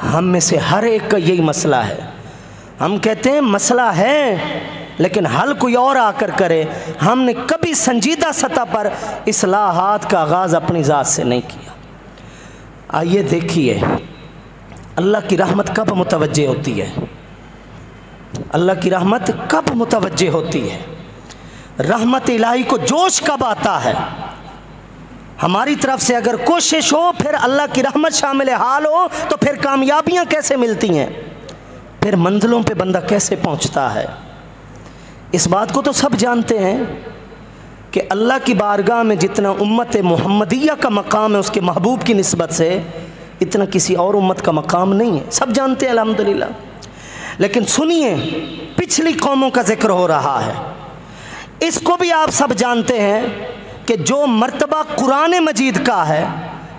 हम में से हर एक का यही मसला है। हम कहते हैं मसला है लेकिन हल कोई और आकर करे। हमने कभी संजीदा सतह पर इस्लाहात का आगाज़ अपनी ज़ात से नहीं किया। आइए देखिए अल्लाह की रहमत कब मुतवज्जे होती है, अल्लाह की रहमत कब मुतवज्जे होती है, रहमत इलाही को जोश कब आता है। हमारी तरफ से अगर कोशिश हो, फिर अल्लाह की रहमत शामिल हाल हो, तो फिर कामयाबियाँ कैसे मिलती हैं, फिर मंजिलों पे बंदा कैसे पहुंचता है। इस बात को तो सब जानते हैं कि अल्लाह की बारगाह में जितना उम्मत मुहम्मदिया का मकाम है उसके महबूब की निस्बत से, इतना किसी और उम्मत का मकाम नहीं है, सब जानते हैं अल्हम्दुलिल्लाह। लेकिन सुनिए, पिछली कौमों का जिक्र हो रहा है। इसको भी आप सब जानते हैं कि जो मर्तबा कुरान मजीद का है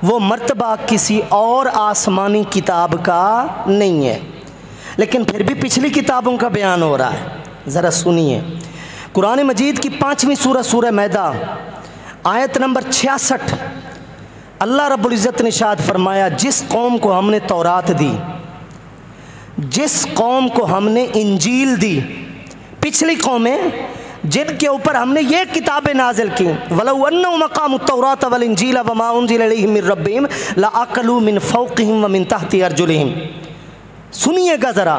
वो मर्तबा किसी और आसमानी किताब का नहीं है, लेकिन फिर भी पिछली किताबों का बयान हो रहा है। ज़रा सुनिए, कुरान मजीद की 5वीं सूरह सूरह मैदा आयत नंबर 66, अल्लाह रब्बुल इज़्ज़त ने इरशाद फरमाया, जिस कौम को हमने तौरात दी, जिस कौम को हमने इंजील दी, पिछली कौमें जिनके ऊपर हमने ये किताबें नाजिल की, वलौ अन्नहुम अक़ामुत तौरात वल इंजील वमा उनज़िला इलैहिम मिन रब्बिहिम लअकलू मिन फ़ौक़िहिम व मिन तहति अर्जुलिहिम। सुनिएगा ज़रा,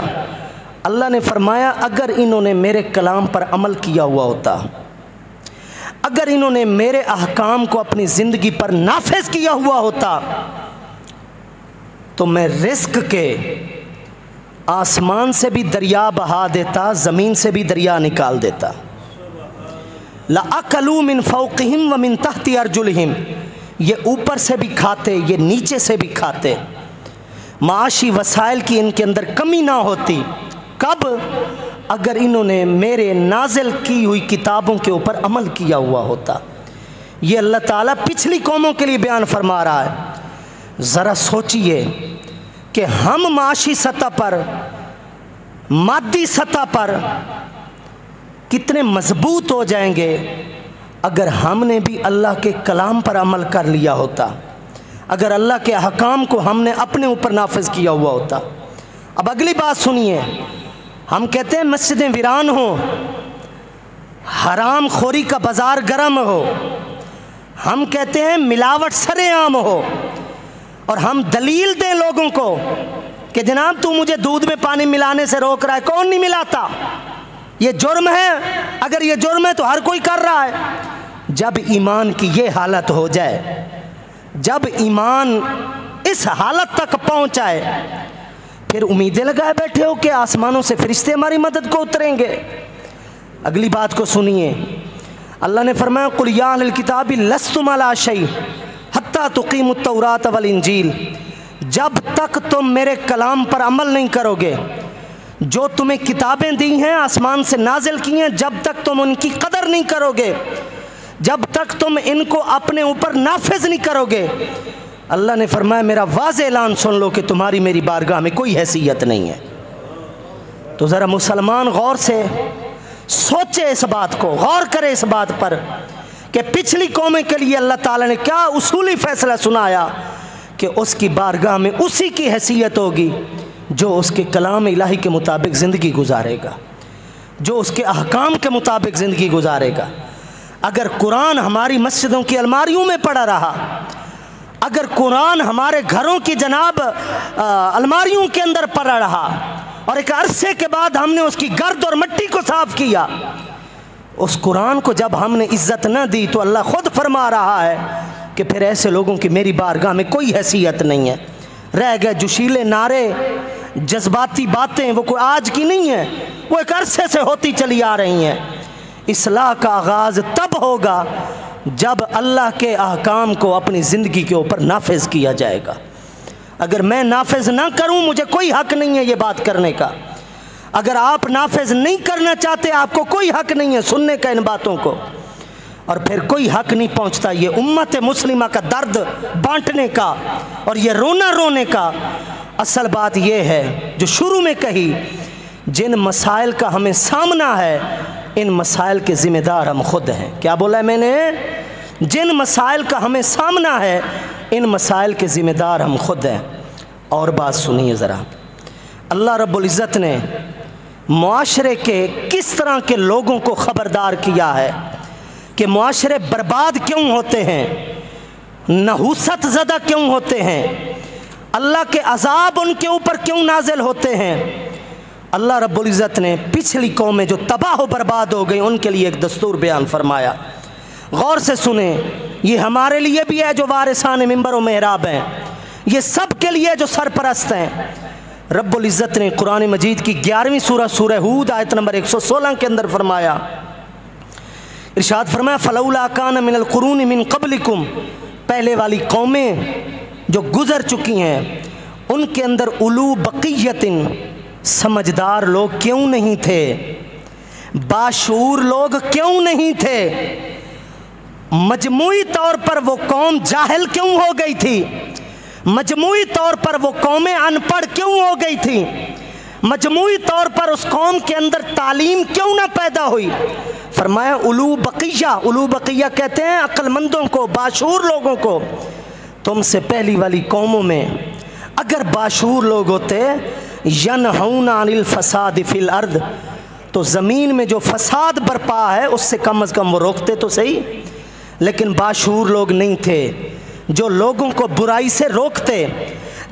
अल्लाह ने फरमाया अगर इन्होंने मेरे कलाम पर अमल किया हुआ होता, अगर इन्होंने मेरे अहकाम को अपनी ज़िंदगी पर नाफिज किया हुआ होता, तो मैं रिस्क के आसमान से भी दरिया बहा देता, ज़मीन से भी दरिया निकाल देता। लअकलू मिन फ़ौक़िहिम व मिन तहति अर्जुलिहिम, ये ऊपर से भी खाते, ये नीचे से भी खाते, माशी वसाइल की इनके अंदर कमी ना होती। कब? अगर इन्होंने मेरे नाजिल की हुई किताबों के ऊपर अमल किया हुआ होता। ये अल्लाह ताला पिछली कौमों के लिए बयान फरमा रहा है। ज़रा सोचिए कि हम माशी सतह पर, मादी सतह पर कितने मजबूत हो जाएंगे अगर हमने भी अल्लाह के कलाम पर अमल कर लिया होता, अगर अल्लाह के अहकाम को हमने अपने ऊपर नाफिज किया हुआ होता। अब अगली बात सुनिए, हम कहते हैं मस्जिदें वीरान हो, हराम खोरी का बाज़ार गर्म हो, हम कहते हैं मिलावट सरेआम हो, और हम दलील दें लोगों को कि जनाब तू मुझे दूध में पानी मिलाने से रोक रहा है। कौन नहीं मिलाता? ये जुर्म है। अगर ये जुर्म है तो हर कोई कर रहा है। जब ईमान की ये हालत हो जाए, जब ईमान इस हालत तक पहुंचाए, फिर उम्मीदें लगाए बैठे हो कि आसमानों से फरिश्ते हमारी मदद को उतरेंगे। अगली बात को सुनिए, अल्लाह ने फरमाया कुल या अहलल किताबि लस्तुम अला शै हत्ता तुकीमुत तौरात वल इंजील, जब तक तुम मेरे कलाम पर अमल नहीं करोगे, जो तुम्हें किताबें दी हैं, आसमान से नाजिल की हैं, जब तक तुम उनकी कदर नहीं करोगे, जब तक तुम इनको अपने ऊपर नाफिज नहीं करोगे, अल्लाह ने फरमाया मेरा वाज़ेह ऐलान सुन लो कि तुम्हारी मेरी बारगाह में कोई हैसियत नहीं है। तो ज़रा मुसलमान गौर से सोचे, इस बात को गौर करे, इस बात पर कि पिछली कौमें के लिए अल्लाह ताला ने क्या उसूली फ़ैसला सुनाया कि उसकी बारगाह में उसी की हैसियत होगी जो उसके कलाम इलाही के मुताबिक ज़िंदगी गुजारेगा, जो उसके अहकाम के मुताबिक ज़िंदगी गुजारेगा। अगर कुरान हमारी मस्जिदों की अलमारियों में पड़ा रहा, अगर कुरान हमारे घरों की जनाब अलमारियों के अंदर पड़ा रहा और एक अरसे के बाद हमने उसकी गर्द और मिट्टी को साफ किया, उस कुरान को जब हमने इज्जत न दी, तो अल्लाह खुद फरमा रहा है कि फिर ऐसे लोगों की मेरी बारगाह में कोई हैसियत नहीं है। रह गए जोशीले नारे, जज्बाती बातें, वो कोई आज की नहीं है, वो एक अरसे से होती चली आ रही हैं। इस्लाह का आगाज़ तब होगा जब अल्लाह के अहकाम को अपनी ज़िंदगी के ऊपर नाफिज किया जाएगा। अगर मैं नाफिज ना करूं, मुझे कोई हक नहीं है ये बात करने का। अगर आप नाफिज नहीं करना चाहते, आपको कोई हक नहीं है सुनने का इन बातों को, और फिर कोई हक नहीं पहुंचता ये उम्मत मुस्लिमा का दर्द बांटने का और ये रोना रोने का। असल बात ये है जो शुरू में कही, जिन मसाइल का हमें सामना है, इन मसाइल के ज़िम्मेदार हम खुद हैं। क्या बोला है मैंने? जिन मसाइल का हमें सामना है, इन मसाइल के ज़िम्मेदार हम खुद हैं। और बात सुनिए ज़रा, अल्लाह रब्बुल इज़्ज़त ने मुआशरे के किस तरह के लोगों को ख़बरदार किया है कि मुआशरे बर्बाद क्यों होते हैं, नहूसत ज़दा क्यों होते हैं, अल्लाह के अज़ाब उनके ऊपर क्यों नाजिल होते हैं। अल्लाह रब्बुल इज़्ज़त ने पिछली कौमें जो तबाह व बर्बाद हो गई उनके लिए एक दस्तूर बयान फरमाया। गौर से सुने, ये हमारे लिए भी है जो वारिसान मिंबर व मेहराब हैं, ये सब के लिए जो सरपरस्त हैं। रब्बुल इज़्ज़त ने कुरान मजीद की 11वीं सूरह सूरह हूद आयत नंबर 116 के अंदर फरमाया, इरशाद फरमाया फलौला कान मिनल कुरून मिन क़ब्लिकुम, पहले वाली कौमें जो गुज़र चुकी हैं उनके अंदर उलू बक़ियतिन, समझदार लोग क्यों नहीं थे, बाशूर लोग क्यों नहीं थे, मजमूई तौर पर वो कौम जाहिल क्यों हो गई थी, मजमूई तौर पर वो कौमें अनपढ़ क्यों हो गई थी, मजमूई तौर पर उस कौम के अंदर तालीम क्यों ना पैदा हुई। फरमाया उलू बक़िया कहते हैं अक्लमंदों को, बाशूर लोगों को। तुमसे पहली वाली कौमों में अगर बाशूर लोग होते यनहौना अनिल फसाद फिल अर्द, तो ज़मीन में जो फसाद बरपा है उससे कम से कम वो रोकते तो सही। लेकिन बाशूर लोग नहीं थे जो लोगों को बुराई से रोकते।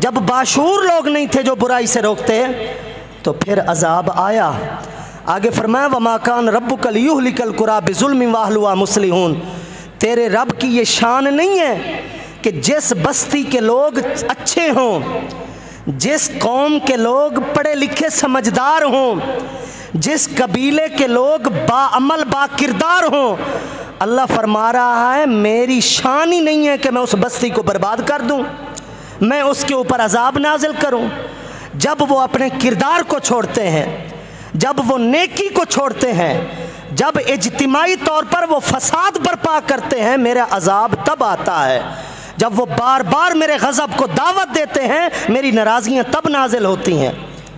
जब बाशूर लोग नहीं थे जो बुराई से रोकते तो फिर अजाब आया। आगे फरमाया वमा कान रब्बुका लियुहलिकल कुरा बिज़ुल्मिन व अहलुहा मुस्लिहून, तेरे रब की ये शान नहीं है कि जिस बस्ती के लोग अच्छे हों, जिस कौम के लोग पढ़े लिखे समझदार हों, जिस कबीले के लोग बाअमल बाकिरदार हों, अल्लाह फरमा रहा है मेरी शान ही नहीं है कि मैं उस बस्ती को बर्बाद कर दूं, मैं उसके ऊपर अजाब नाजिल करूं। जब वो अपने किरदार को छोड़ते हैं, जब वो नेकी को छोड़ते हैं, जब इज्तिमाई तौर पर वो फसाद बर्पा करते हैं, मेरा अजाब तब आता है। जब वो बार बार मेरे गज़ब को दावत देते हैं, मेरी नाराज़गियाँ तब नाजिल होती हैं।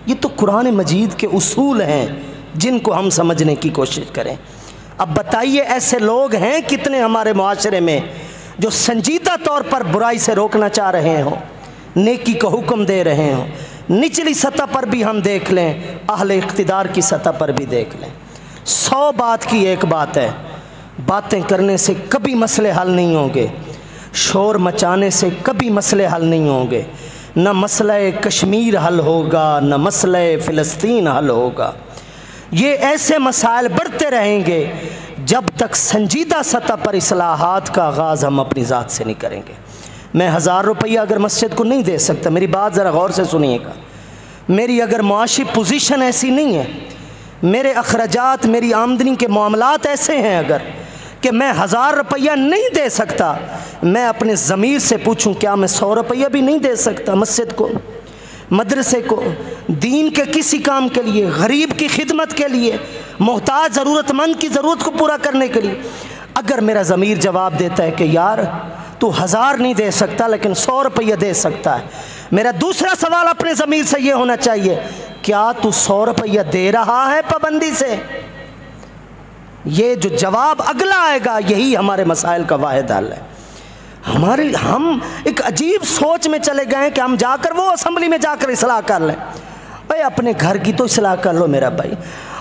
ये तो कुरान मजीद के उसूल हैं जिनको हम समझने की कोशिश करें। अब बताइए ऐसे लोग हैं कितने हमारे मुआशरे में जो संजीदा तौर पर बुराई से रोकना चाह रहे हों, नेकी का हुक्म दे रहे हों। निचली सतह पर भी हम देख लें, अहले इख्तिदार की सतह पर भी देख लें। 100 बात की एक बात है, बातें करने से कभी मसले हल नहीं होंगे, शोर मचाने से कभी मसले हल नहीं होंगे। न मसला कश्मीर हल होगा, न मसला फ़िलिस्तीन हल होगा। ये ऐसे मसाइल बढ़ते रहेंगे जब तक संजीदा सतह पर इस्लाहात का आगाज़ हम अपनी ज़ात से नहीं करेंगे। मैं 1000 रुपया अगर मस्जिद को नहीं दे सकता, मेरी बात ज़रा गौर से सुनिएगा, मेरी अगर मुआशी पोजीशन ऐसी नहीं है, मेरे अखराजात मेरी आमदनी के मामलात ऐसे हैं अगर कि मैं 1000 रुपया नहीं दे सकता, मैं अपने ज़मीर से पूछूं क्या मैं 100 रुपया भी नहीं दे सकता मस्जिद को, मदरसे को, दीन के किसी काम के लिए, गरीब की खिदमत के लिए, मोहताज ज़रूरतमंद की ज़रूरत को पूरा करने के लिए। अगर मेरा ज़मीर जवाब देता है कि यार तू 1000 नहीं दे सकता लेकिन 100 रुपया दे सकता है, मेरा दूसरा सवाल अपने ज़मीर से ये होना चाहिए क्या तू 100 रुपया दे रहा है पाबंदी से। ये जो जवाब अगला आएगा यही हमारे मसाइल का वाहिद हल है। हम एक अजीब सोच में चले गए कि हम जाकर वो असम्बली में जाकर इस्लाह कर लें। भाई अपने घर की तो इस्लाह कर लो मेरा भाई,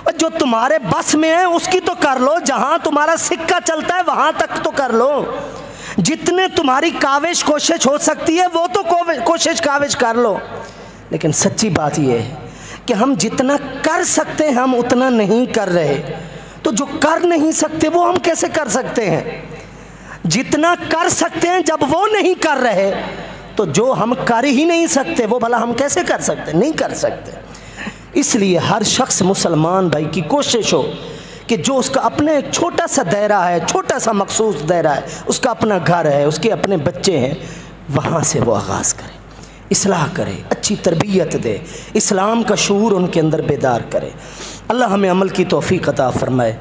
और जो तुम्हारे बस में है उसकी तो कर लो, जहाँ तुम्हारा सिक्का चलता है वहाँ तक तो कर लो, जितने तुम्हारी काविश कोशिश हो सकती है वो तो कोशिश काविश कर लो। लेकिन सच्ची बात यह है कि हम जितना कर सकते हैं हम उतना नहीं कर रहे, तो जो कर नहीं सकते वो हम कैसे कर सकते हैं। जितना कर सकते हैं जब वो नहीं कर रहे, तो जो हम कर ही नहीं सकते वो भला हम कैसे कर सकते, नहीं कर सकते। इसलिए हर शख्स मुसलमान भाई की कोशिश हो कि जो उसका अपना एक छोटा सा दायरा है, छोटा सा मखसूस दायरा है, उसका अपना घर है, उसके अपने बच्चे हैं, वहाँ से वो आगाज़ करे, इस्लाह करे, अच्छी तरबियत दे, इस्लाम का शूर उनके अंदर बेदार करे। अल्लाह हमें अमल की तौफीक अता फरमाए।